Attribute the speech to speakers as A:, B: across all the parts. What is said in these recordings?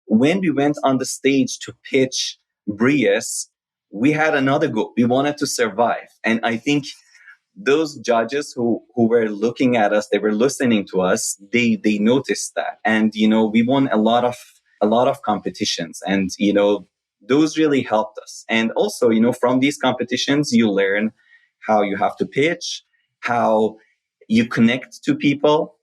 A: when we went on the stage to pitch BRIUS, we had another goal. We wanted to survive. And I think those judges who were looking at us, they were listening to us, they noticed that. And, we won a lot of competitions, and, those really helped us. And also, from these competitions, you learn how you have to pitch, how you connect to people.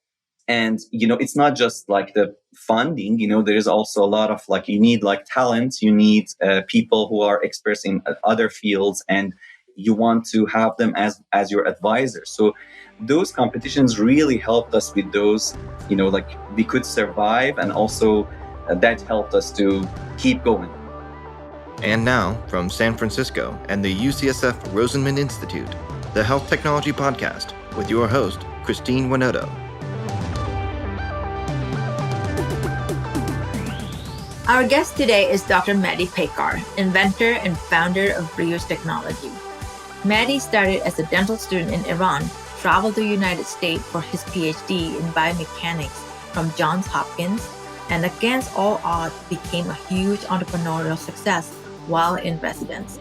A: And, it's not just like the funding, there's also a lot of you need talent, you need people who are experts in other fields, and you want to have them as your advisors. So those competitions really helped us with those, we could survive, and also that helped us to keep going.
B: And now, from San Francisco and the UCSF Rosenman Institute, the Health Technology Podcast with your host, Christine Winoto.
C: Our guest today is Dr. Medhi Peikar, inventor and founder of BRIUS Technology. Mehdi started as a dental student in Iran, traveled to the United States for his PhD in biomechanics from Johns Hopkins, and against all odds became a huge entrepreneurial success while in residency.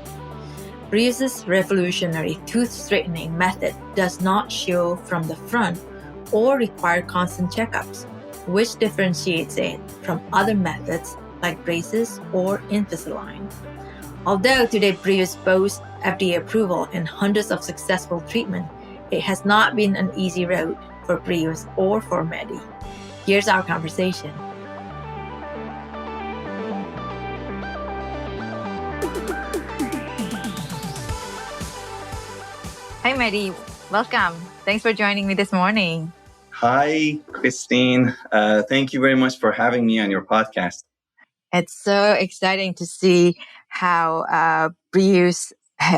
C: BRIUS's revolutionary tooth straightening method does not show from the front or require constant checkups, which differentiates it from other methods like braces or Invisalign. Although today BRIUS boasts FDA approval and hundreds of successful treatments, it has not been an easy road for BRIUS or for Mehdi. Here's our conversation. Hi Mehdi, welcome. Thanks for joining me this morning.
A: Hi, Christine. Thank you very much for having me on your podcast.
C: It's so exciting to see how BRIUS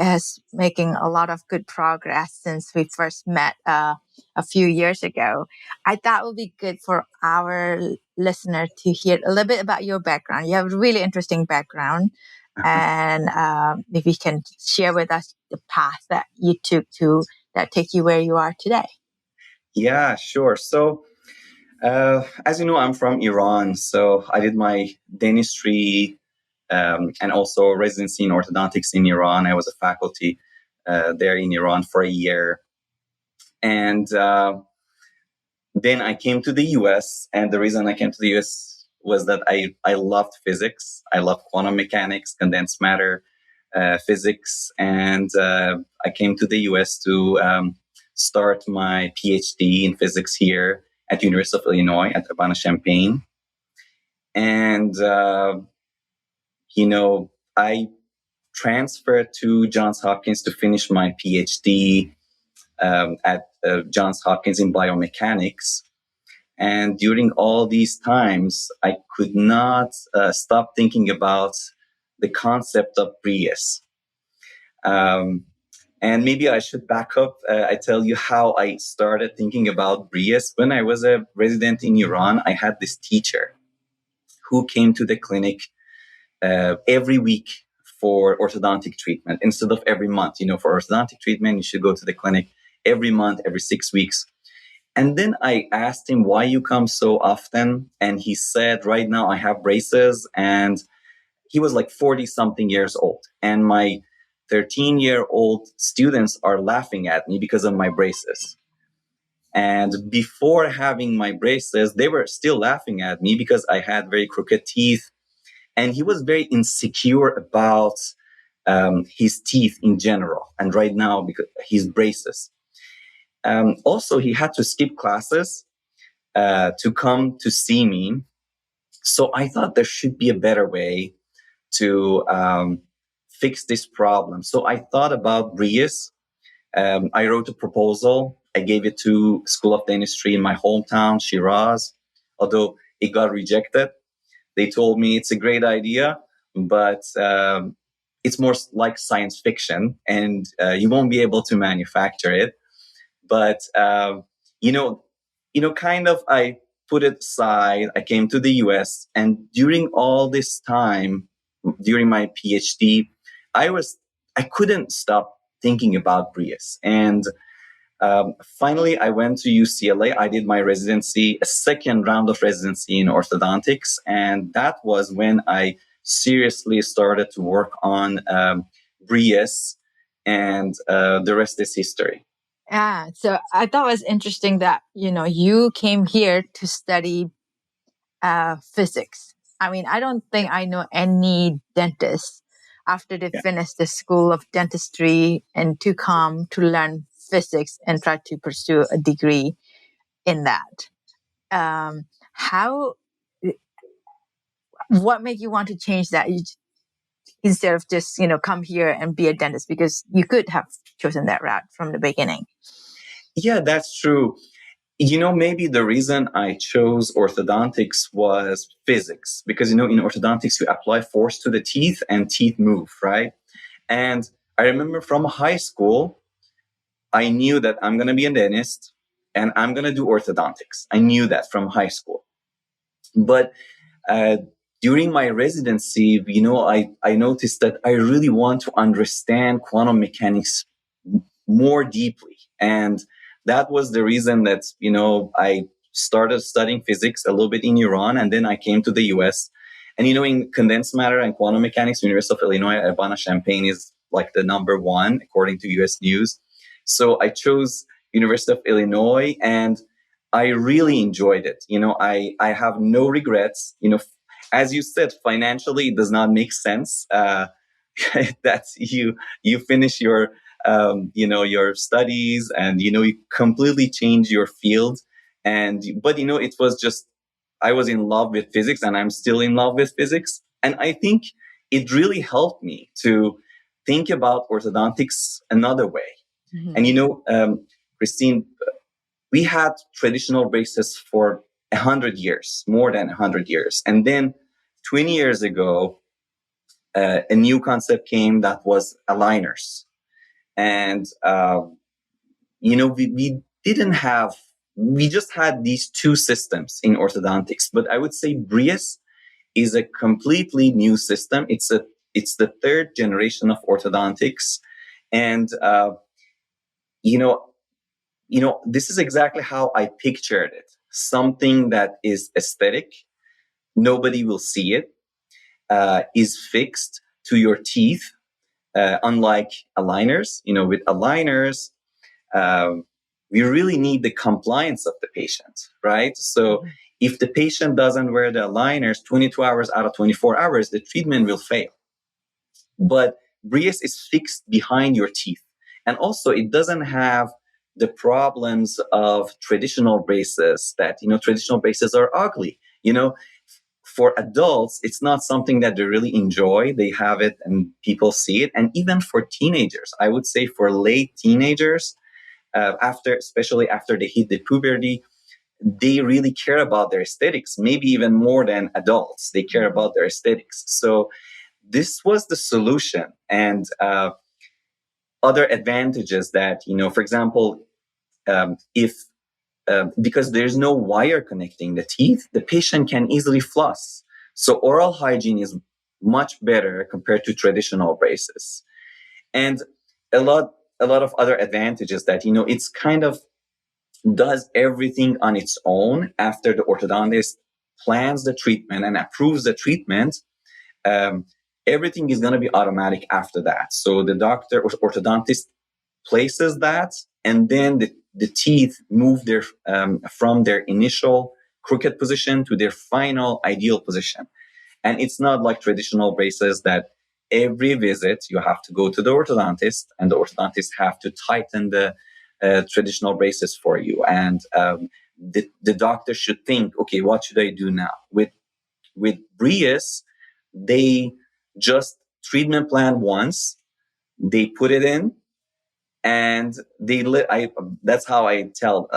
C: is making a lot of good progress since we first met a few years ago. I thought it would be good for our listener to hear a little bit about your background. You have a really interesting background, and maybe you can share with us the path that you took that take you where you are today.
A: Yeah, sure. So, as you know, I'm from Iran. So I did my dentistry and also residency in orthodontics in Iran. I was a faculty there in Iran for a year. And then I came to the US. And the reason I came to the US was that I loved physics. I loved quantum mechanics, condensed matter physics. And I came to the US to start my PhD in physics here at University of Illinois at Urbana-Champaign. And, I transferred to Johns Hopkins to finish my PhD at Johns Hopkins in biomechanics. And during all these times, I could not stop thinking about the concept of BRIUS. And maybe I should back up. I tell you how I started thinking about BRIUS. When I was a resident in Iran, I had this teacher who came to the clinic every week for orthodontic treatment instead of every month. For orthodontic treatment, you should go to the clinic every month, every 6 weeks. And then I asked him, why you come so often? And he said, right now I have braces. And he was like 40 something years old. And my 13-year-old students are laughing at me because of my braces. And before having my braces, they were still laughing at me because I had very crooked teeth. And he was very insecure about his teeth in general. And right now, because his braces. Also, he had to skip classes to come to see me. So I thought there should be a better way to fix this problem. So I thought about BRIUS. I wrote a proposal. I gave it to School of Dentistry in my hometown, Shiraz, although it got rejected. They told me it's a great idea, but it's more like science fiction, and you won't be able to manufacture it. But, kind of I put it aside. I came to the US, and during all this time, during my PhD, I couldn't stop thinking about BRIUS. And Finally, I went to UCLA. I did my residency, a second round of residency in orthodontics. And that was when I seriously started to work on BRIUS, and the rest is history.
C: Yeah. So I thought it was interesting that, you came here to study physics. I mean, I don't think I know any dentist after they finish the school of dentistry and to come to learn physics and try to pursue a degree in that. What made you want to change that instead of just, come here and be a dentist? Because you could have chosen that route from the beginning.
A: Yeah, that's true. Maybe the reason I chose orthodontics was physics, because, in orthodontics, you apply force to the teeth and teeth move, right? And I remember from high school, I knew that I'm going to be a dentist and I'm going to do orthodontics. I knew that from high school. But during my residency, I noticed that I really want to understand quantum mechanics more deeply. And that was the reason that, I started studying physics a little bit in Iran, and then I came to the US. And, in condensed matter and quantum mechanics, University of Illinois Urbana-Champaign is like the number one, according to US News. So I chose University of Illinois, and I really enjoyed it. I have no regrets. As you said, financially, it does not make sense that you finish your your studies, and you completely change your field. But it was just, I was in love with physics, and I'm still in love with physics. And I think it really helped me to think about orthodontics another way. Mm-hmm. And Christine, we had traditional braces for 100 years, more than 100 years. And then 20 years ago, a new concept came that was aligners. And, we just had these two systems in orthodontics. But I would say BRIUS is a completely new system. It's the third generation of orthodontics. And, this is exactly how I pictured it. Something that is aesthetic, nobody will see it, is fixed to your teeth, unlike aligners. With aligners, we really need the compliance of the patient, right? So if the patient doesn't wear the aligners 22 hours out of 24 hours, the treatment will fail. But BRIUS is fixed behind your teeth. And also, it doesn't have the problems of traditional braces that, traditional braces are ugly. For adults, it's not something that they really enjoy. They have it and people see it. And even for teenagers, I would say for late teenagers, especially after they hit the puberty, they really care about their aesthetics, maybe even more than adults. They care about their aesthetics. So this was the solution. And other advantages that, for example, because there's no wire connecting the teeth, the patient can easily floss. So oral hygiene is much better compared to traditional braces. And a lot of other advantages that, it's kind of does everything on its own after the orthodontist plans the treatment and approves the treatment. Everything is going to be automatic after that. So the doctor or orthodontist places that, and then the teeth move from their initial crooked position to their final ideal position. And it's not like traditional braces that every visit you have to go to the orthodontist, and the orthodontist have to tighten the traditional braces for you. And the doctor should think, okay, what should I do now? With BRIUS, they just treatment plan once, they put it in, and that's how I talk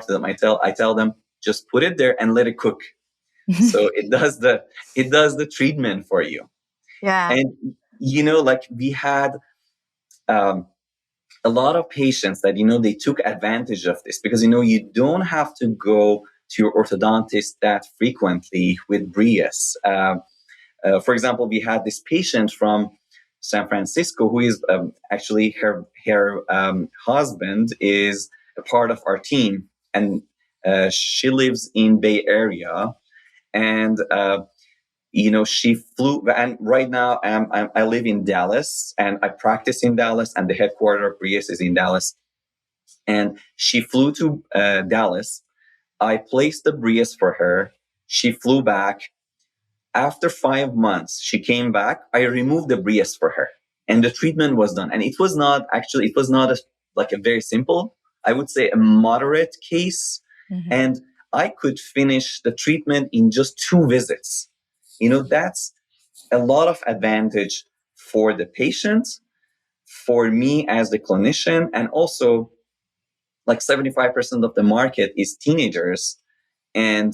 A: to them. I tell them, just put it there and let it cook. So it does the treatment for you.
C: Yeah.
A: And we had a lot of patients that they took advantage of this, because you don't have to go to your orthodontist that frequently with BRIUS. For example, we had this patient from San Francisco who is actually her husband is a part of our team, and she lives in Bay Area, and she flew. And right now, I live in Dallas, and I practice in Dallas, and the headquarters of BRIUS is in Dallas. And she flew to Dallas. I placed the BRIUS for her. She flew back. After 5 months, she came back. I removed the BRIUS for her, and the treatment was done. And it was not like a very simple, I would say a moderate case. Mm-hmm. And I could finish the treatment in just 2 visits. That's a lot of advantage for the patient, for me as the clinician, and also like 75% of the market is teenagers, and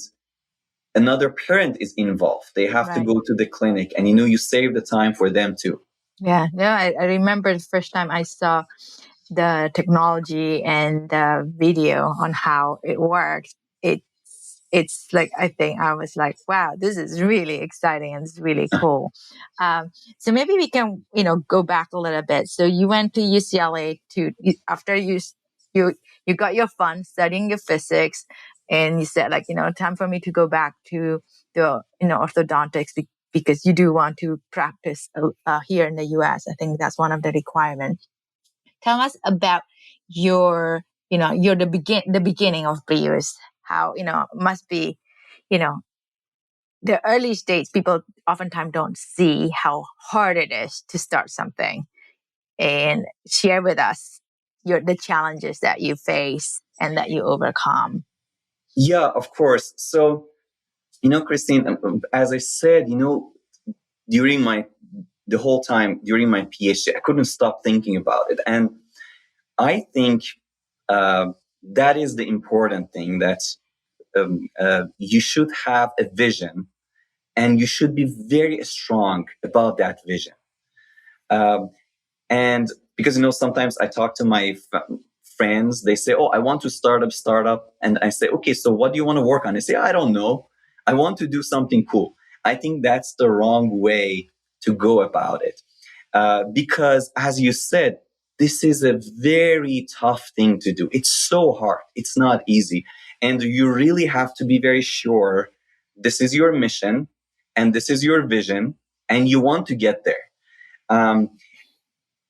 A: another parent is involved. They have to go to the clinic, and you save the time for them too.
C: Yeah, I remember the first time I saw the technology and the video on how it works. It's like, I think I was like, wow, this is really exciting and it's really cool. So maybe we can, go back a little bit. So you went to UCLA after you got your fun studying your physics, and you said like, time for me to go back to the, orthodontics because you do want to practice here in the US. I think that's one of the requirements. Tell us about you're the beginning of BRIUS. How, must be, the early stage, people oftentimes don't see how hard it is to start something, and share with us the challenges that you face and that you overcome.
A: Yeah, of course. So, Christine, as I said, during the whole time during my PhD, I couldn't stop thinking about it. And I think that is the important thing, that you should have a vision, and you should be very strong about that vision. And because, sometimes I talk to my friends, they say, oh, I want to start a startup. And I say, okay, so what do you want to work on? They say, I don't know. I want to do something cool. I think that's the wrong way to go about it. Because as you said, this is a very tough thing to do. It's so hard. It's not easy. And you really have to be very sure this is your mission and this is your vision and you want to get there.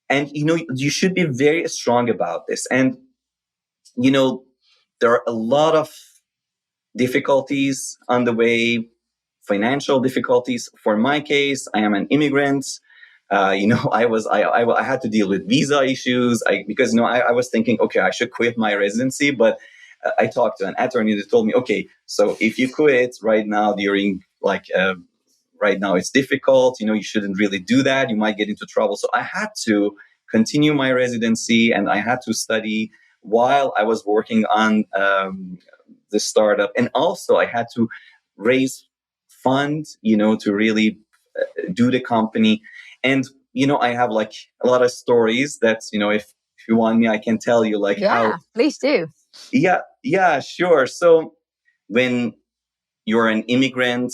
A: And, you should be very strong about this. And, there are a lot of difficulties on the way, financial difficulties. For my case, I am an immigrant. I had to deal with visa issues because I was thinking, okay, I should quit my residency. But I talked to an attorney that told me, okay, so if you quit right now right now it's difficult, you shouldn't really do that. You might get into trouble. So I had to continue my residency, and I had to study while I was working on the startup. And also I had to raise funds, to really do the company. And, I have like a lot of stories that, if you want me, I can tell you how.
C: Please do.
A: Yeah, sure. So when you're an immigrant,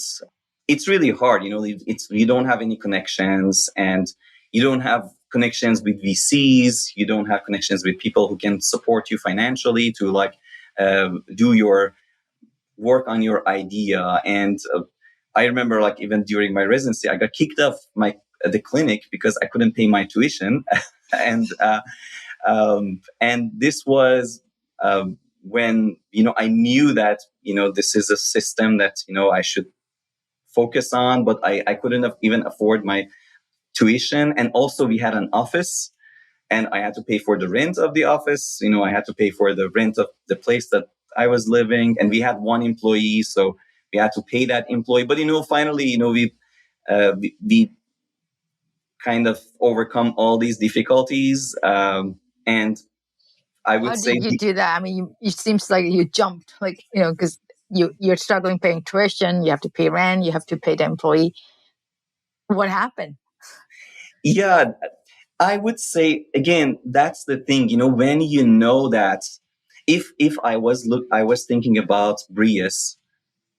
A: it's really hard. You don't have any connections, and you don't have connections with VCs. You don't have connections with people who can support you financially to do your work on your idea. And I remember even during my residency, I got kicked off the clinic because I couldn't pay my tuition. And this was when, I knew that, this is a system that, I should focus on, but I couldn't even afford my tuition. And also we had an office, and I had to pay for the rent of the office. I had to pay for the rent of the place that I was living, and we had one employee, so we had to pay that employee. But finally, we kind of overcome all these difficulties, and I would say.
C: How did you do that? I mean, it seems like you jumped, because you're struggling paying tuition, you have to pay rent, you have to pay the employee. What happened?
A: Yeah, I would say, again, that's the thing, when that if I was thinking about BRIUS,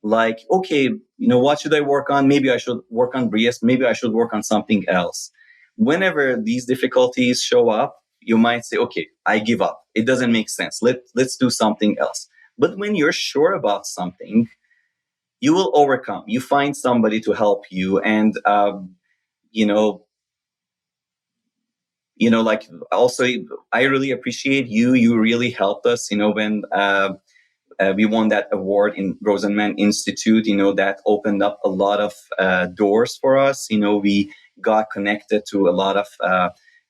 A: okay, what should I work on? Maybe I should work on BRIUS. Maybe I should work on something else. Whenever these difficulties show up, you might say, okay, I give up. It doesn't make sense. Let's do something else. But when you're sure about something, you will overcome. You find somebody to help you, and you know, like also, I really appreciate you. You really helped us. When we won that award in Rosenman Institute, that opened up a lot of doors for us. We got connected to a lot of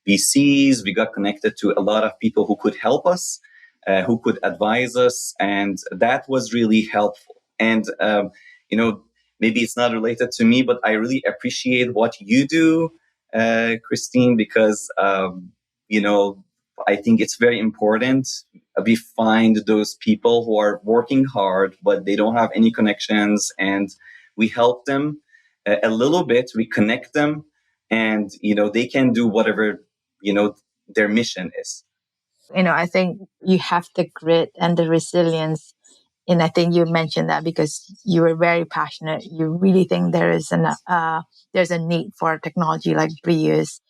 A: VCs. We got connected to a lot of people who could help us, who could advise us. And that was really helpful. And, maybe it's not related to me, but I really appreciate what you do, Christine, because, I think it's very important we find those people who are working hard, but they don't have any connections, and we help them a little bit. We connect them, and they can do whatever their mission is.
C: I think you have the grit and the resilience. And I think you mentioned that because you were very passionate. You really think there's a need for technology like BRIUS.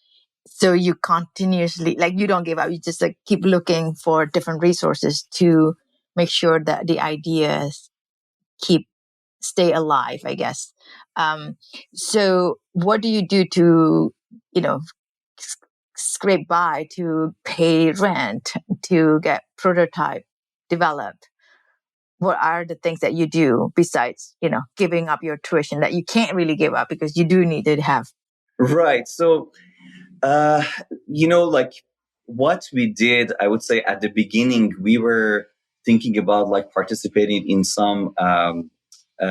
C: So you continuously, you don't give up. You just keep looking for different resources to make sure that the ideas stay alive, I guess. So what do you do to, scrape by, to pay rent, to get prototype developed? What are the things that you do besides, giving up your tuition that you can't really give up because you do need to have?
A: Right. So, what we did, I would say at the beginning, we were thinking about participating in some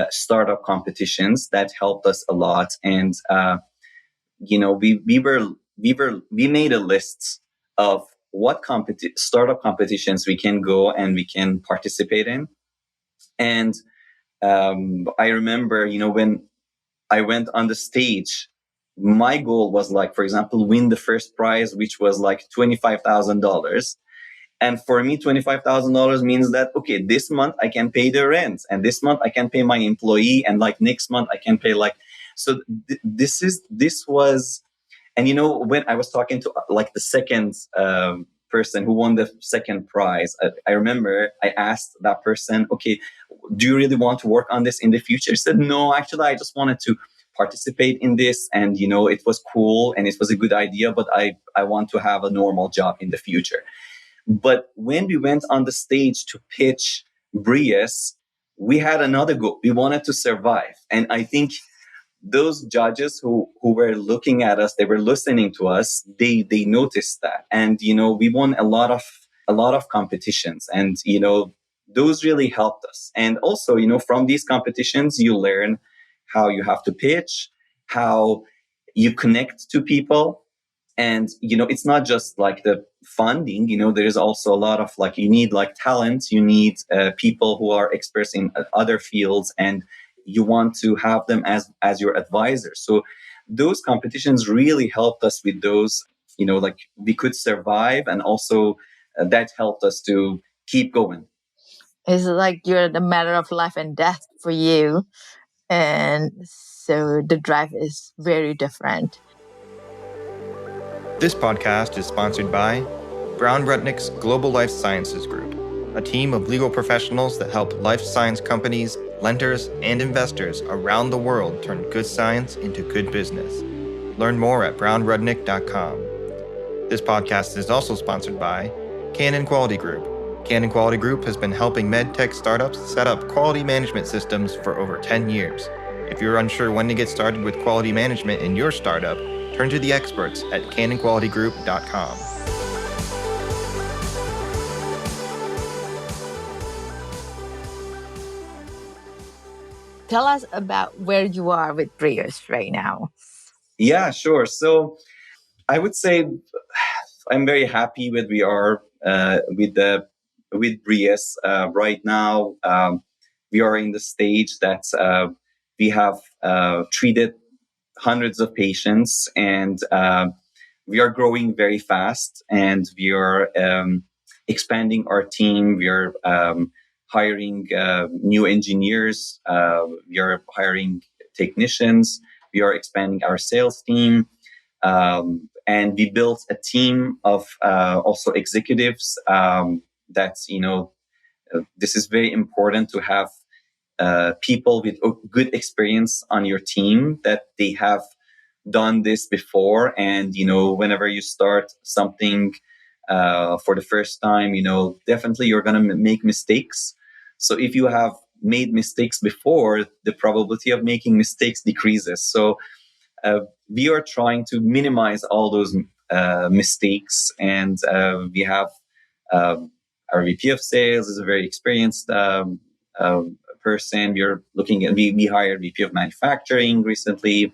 A: startup competitions that helped us a lot. And, we made a list of what startup competitions we can go and we can participate in. And I remember, when I went on the stage, my goal was for example, win the first prize, which was $25,000. And for me, $25,000 means that, okay, this month I can pay the rent, and this month I can pay my employee, and next month I can pay so this was, and when I was talking to the second person who won the second prize, I remember I asked that person, okay, do you really want to work on this in the future? He said, no, actually, I just wanted to participate in this, and it was cool and it was a good idea, but I want to have a normal job in the future. But when we went on the stage to pitch BRIUS, we had another goal. We wanted to survive. And I think those judges who were looking at us, they were listening to us, they noticed that. And, we won a lot of competitions, and, those really helped us. And also, from these competitions, you learn how you have to pitch, how you connect to people. And, it's not just the funding, there's also a lot of you need talent, you need people who are experts in other fields, and you want to have them as your advisor. So those competitions really helped us with those, we could survive, and also that helped us to keep going.
C: It's you're the matter of life and death for you. And so the drive is very different.
B: This podcast is sponsored by Brown Rudnick's Global Life Sciences Group, a team of legal professionals that help life science companies, lenders, and investors around the world turn good science into good business. Learn more at brownrudnick.com. This podcast is also sponsored by Canon Quality Group. Canon Quality Group has been helping medtech startups set up quality management systems for over 10 years. If you're unsure when to get started with quality management in your startup, turn to the experts at canonqualitygroup.com.
C: Tell us about where you are with BRIUS right now.
A: Yeah, sure. So I would say I'm very happy with we are with BRIUS right now. We are in the stage that we have treated hundreds of patients, and we are growing very fast, and we are expanding our team. We are hiring new engineers. We are hiring technicians. We are expanding our sales team. and we built a team of also executives. That's this is very important to have people with good experience on your team, that they have done this before. And whenever you start something for the first time, definitely you're going to make mistakes. So if you have made mistakes before, the probability of making mistakes decreases. So we are trying to minimize all those mistakes. And we have our VP of sales is a very experienced person. We hired VP of manufacturing recently.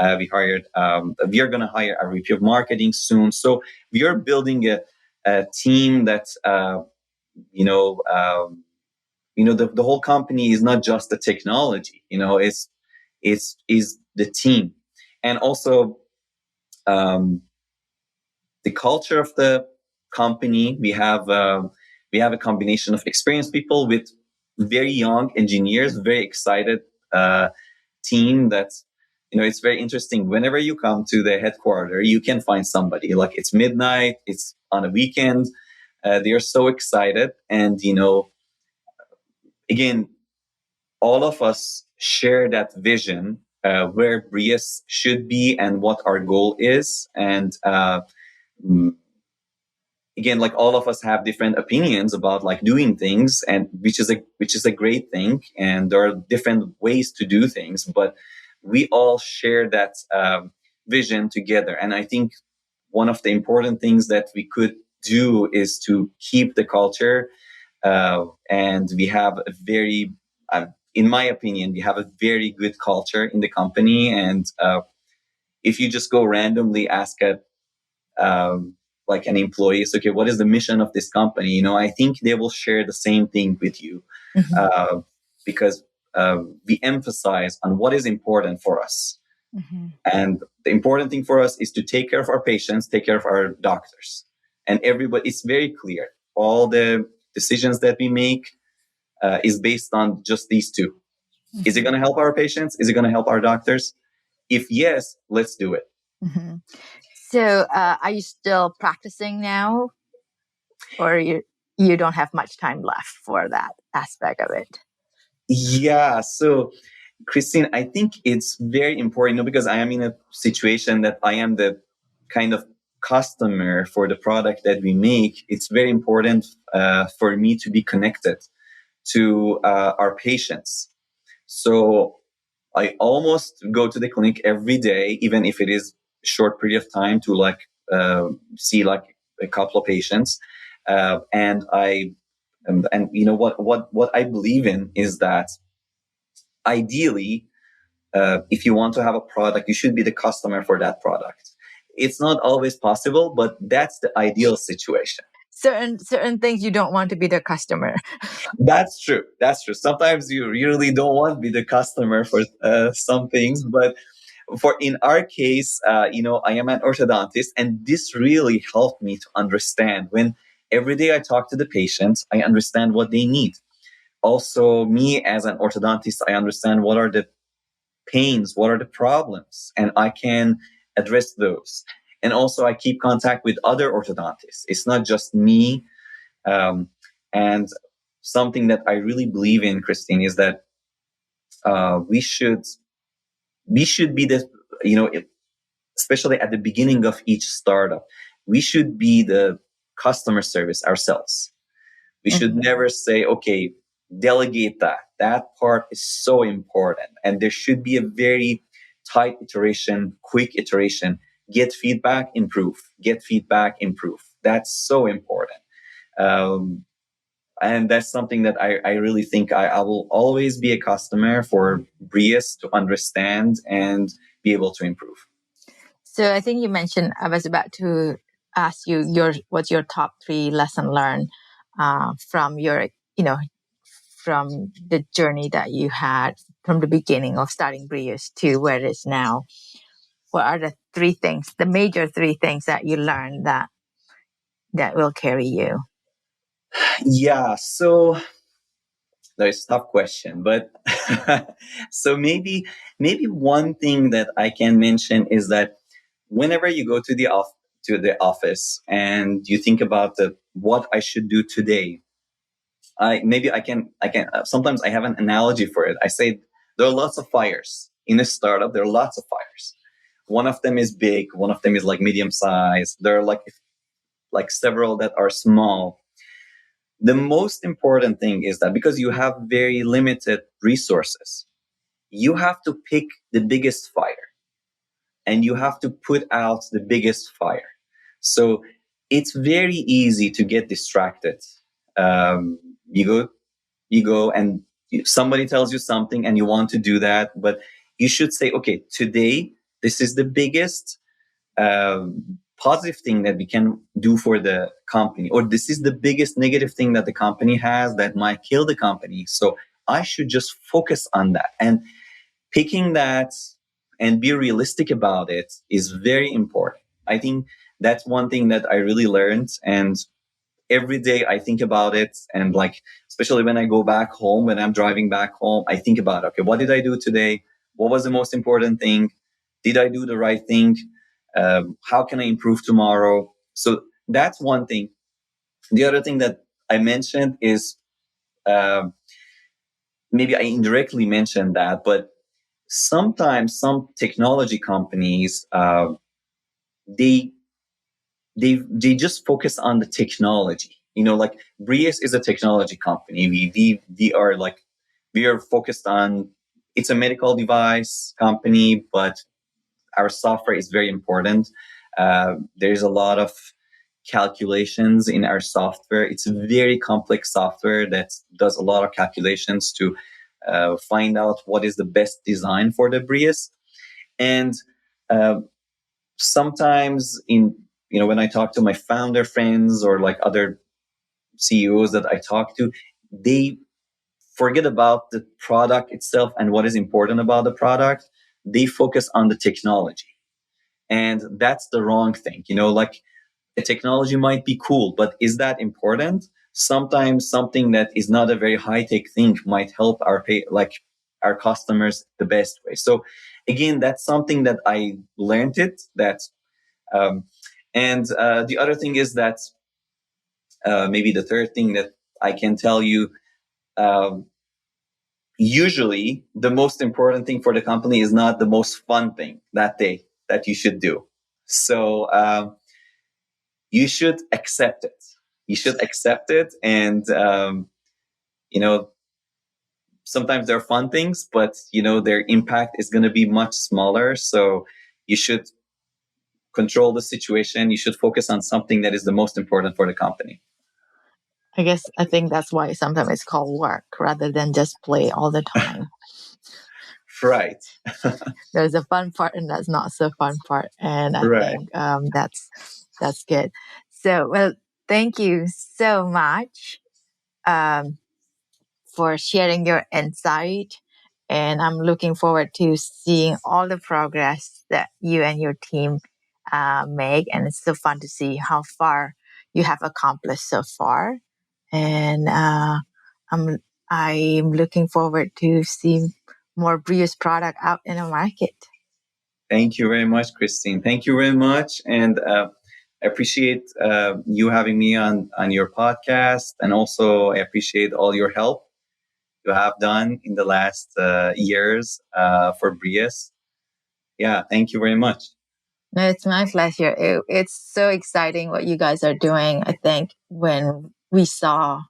A: We are going to hire a VP of marketing soon. So we are building a team that, the whole company is not just the technology, it's the team. And also, the culture of the company. We have a combination of experienced people with very young engineers, very excited team. That it's very interesting. Whenever you come to the headquarters, you can find somebody. Like, it's midnight, it's on a weekend. They are so excited, and again, all of us share that vision, where BRIUS should be and what our goal is. And again, like, all of us have different opinions about like doing things, and which is a great thing. And there are different ways to do things, but we all share that vision together. And I think one of the important things that we could do is to keep the culture. And we have a very, in my opinion, we have a very good culture in the company. And if you just go randomly ask like an employee, it's okay, what is the mission of this company? I think they will share the same thing with you, because we emphasize on what is important for us. Mm-hmm. And the important thing for us is to take care of our patients, take care of our doctors, and everybody. It's very clear. All the decisions that we make is based on just these two. Mm-hmm. Is it going to help our patients? Is it going to help our doctors? If yes, let's do it.
C: Mm-hmm. So, are you still practicing now, or you don't have much time left for that aspect of it?
A: Yeah. So, Christine, I think it's very important, because I am in a situation that I am the kind of customer for the product that we make. It's very important for me to be connected to our patients. So I almost go to the clinic every day, even if it is a short period of time, to see like a couple of patients. And what I believe in is that ideally, if you want to have a product, you should be the customer for that product. It's not always possible, but that's the ideal situation.
C: Certain things you don't want to be the customer.
A: That's true. Sometimes you really don't want to be the customer for some things, but in our case, I am an orthodontist, and this really helped me to understand. When every day I talk to the patients, I understand what they need. Also, me as an orthodontist, I understand what are the pains, what are the problems, and I can address those. And also, I keep contact with other orthodontists. It's not just me. And something that I really believe in, Christine, is that we should be the, especially at the beginning of each startup, we should be the customer service ourselves. We should never say, okay, delegate that. That part is so important. And there should be a very tight iteration, quick iteration. Get feedback, improve. Get feedback, improve. That's so important. And that's something that I really think I will always be a customer for BRIUS to understand and be able to improve.
C: So I think you mentioned, I was about to ask you what's your top 3 lesson learned from your, from the journey that you had from the beginning of starting BRIUS to where it is now. What are the 3 things, the major 3 things that you learned that will carry you?
A: Yeah, so that's a tough question, but so maybe one thing that I can mention is that whenever you go to the office and you think about what I should do today, I can sometimes I have an analogy for it. I say there are lots of fires in a startup. There are lots of fires. One of them is big. One of them is like medium size. There are like several that are small. The most important thing is that because you have very limited resources, you have to pick the biggest fire and you have to put out the biggest fire. So it's very easy to get distracted. Um, you go and somebody tells you something and you want to do that, but you should say, okay, today, this is the biggest positive thing that we can do for the company, or this is the biggest negative thing that the company has that might kill the company. So I should just focus on that. And picking that and be realistic about it is very important. I think that's one thing that I really learned. And every day I think about it. And like, especially when I go back home, when I'm driving back home, I think about, okay, what did I do today? What was the most important thing? Did I do the right thing? How can I improve tomorrow? So that's one thing. The other thing that I mentioned is, maybe I indirectly mentioned that, but sometimes some technology companies, they just focus on the technology. Like BRIUS is a technology company. We are focused on, it's a medical device company, but our software is very important. There's a lot of calculations in our software. It's a very complex software that does a lot of calculations to find out what is the best design for the BRIUS. And sometimes when I talk to my founder friends or like other CEOs that I talk to, they forget about the product itself and what is important about the product. They focus on the technology. And that's the wrong thing. Like a technology might be cool, but is that important? Sometimes something that is not a very high-tech thing might help our customers the best way. So again, that's something that I learned it. And the other thing is that maybe the third thing that I can tell you, usually the most important thing for the company is not the most fun thing that day that you should do. So you should accept it. You should accept it. And, sometimes they're fun things, but, their impact is going to be much smaller. So you should control the situation. You should focus on something that is the most important for the company.
C: I think that's why sometimes it's called work rather than just play all the time.
A: Right.
C: There's a fun part and that's not so fun part. And I think that's good. So, well, thank you so much for sharing your insight. And I'm looking forward to seeing all the progress that you and your team make. And it's so fun to see how far you have accomplished so far. And I'm looking forward to see more BRIUS product out in the market.
A: Thank you very much, Christine. Thank you very much. And I appreciate you having me on your podcast. And also I appreciate all your help you have done in the last years for BRIUS. Yeah, thank you very much.
C: No, it's my pleasure. It's so exciting what you guys are doing. I think when we saw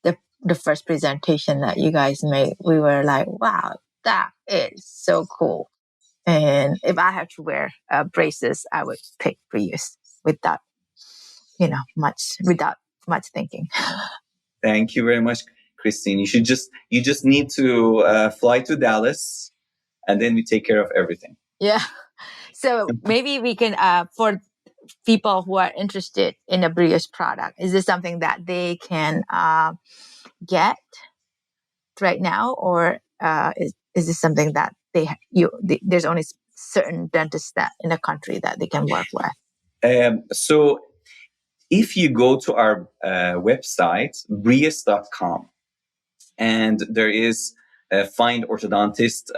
C: the first presentation that you guys made, we were like, wow, that is so cool. And if I had to wear braces, I would pick BRIUS without much thinking.
A: Thank you very much, Christine. You just need to fly to Dallas, and then we take care of everything.
C: Yeah. So maybe we can, for people who are interested in a BRIUS product, is this something that they can get right now, or is this something that there's only certain dentists that in the country that they can work with?
A: So if you go to our website, brius.com, and there is a Find Orthodontist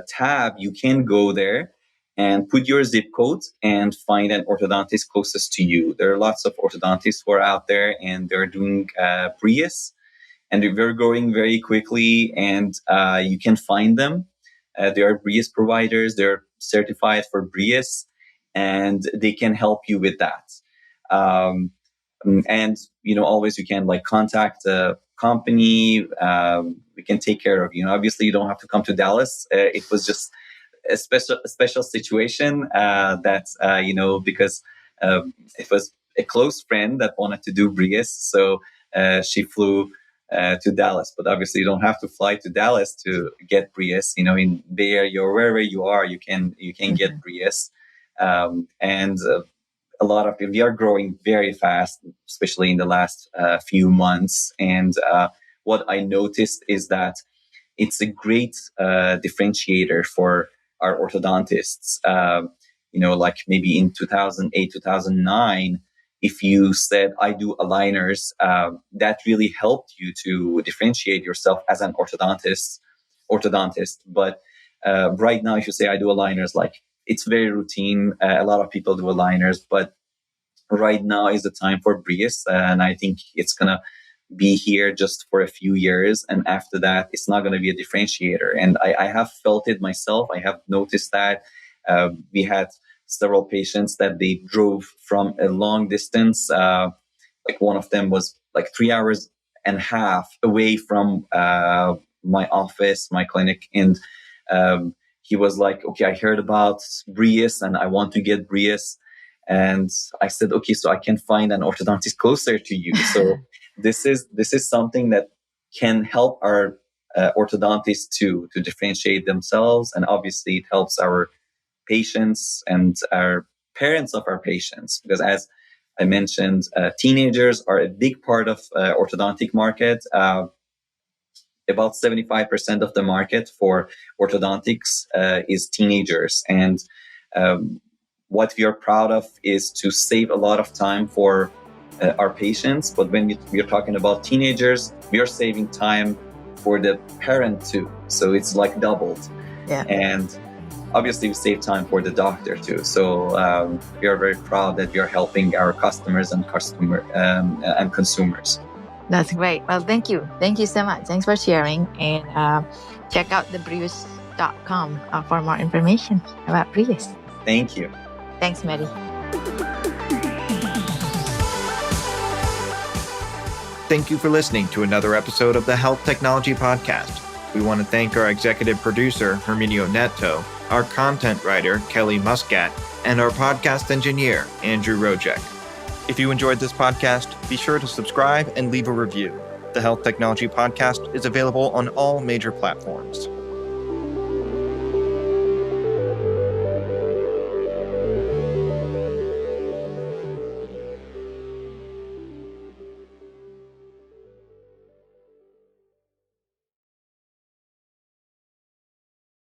A: tab, you can go there and put your zip code and find an orthodontist closest to you. There are lots of orthodontists who are out there, and they're doing BRIUS, and they're growing very quickly, and you can find them. They are BRIUS providers. They're certified for BRIUS, and they can help you with that. And always you can contact the company. We can take care of you. Obviously, you don't have to come to Dallas. It was just a special situation because it was a close friend that wanted to do BRIUS, so she flew to Dallas. But obviously, you don't have to fly to Dallas to get BRIUS. In Bay Area or wherever you are, you can get BRIUS, and a lot of we are growing very fast, especially in the last few months. And what I noticed is that it's a great differentiator for our orthodontists. Maybe in 2008, 2009, if you said, I do aligners, that really helped you to differentiate yourself as an orthodontist. But right now, if you say, I do aligners, it's very routine. A lot of people do aligners, but right now is the time for BRIUS. And I think it's going to be here just for a few years. And after that, it's not going to be a differentiator. And I have felt it myself. I have noticed that we had several patients that they drove from a long distance. One of them was 3 hours and a half away from my office, my clinic. And he was like, okay, I heard about BRIUS and I want to get BRIUS. And I said, okay, so I can find an orthodontist closer to you. So this is something that can help our orthodontists to differentiate themselves. And obviously it helps our patients and our parents of our patients, because as I mentioned, teenagers are a big part of orthodontic market. About 75% of the market for orthodontics is teenagers. And what we are proud of is to save a lot of time for our patients. But when we're talking about teenagers, we are saving time for the parent too. So it's doubled.
C: Yeah.
A: And obviously we save time for the doctor too. So we are very proud that we are helping our customers and consumers.
C: That's great. Well, thank you. Thank you so much. Thanks for sharing. And check out the BRIUS.com for more information about BRIUS.
A: Thank you.
C: Thanks, Mehdi.
B: Thank you for listening to another episode of the Health Technology Podcast. We want to thank our executive producer, Herminio Neto, our content writer, Kelly Muscat, and our podcast engineer, Andrew Rojek. If you enjoyed this podcast, be sure to subscribe and leave a review. The Health Technology Podcast is available on all major platforms.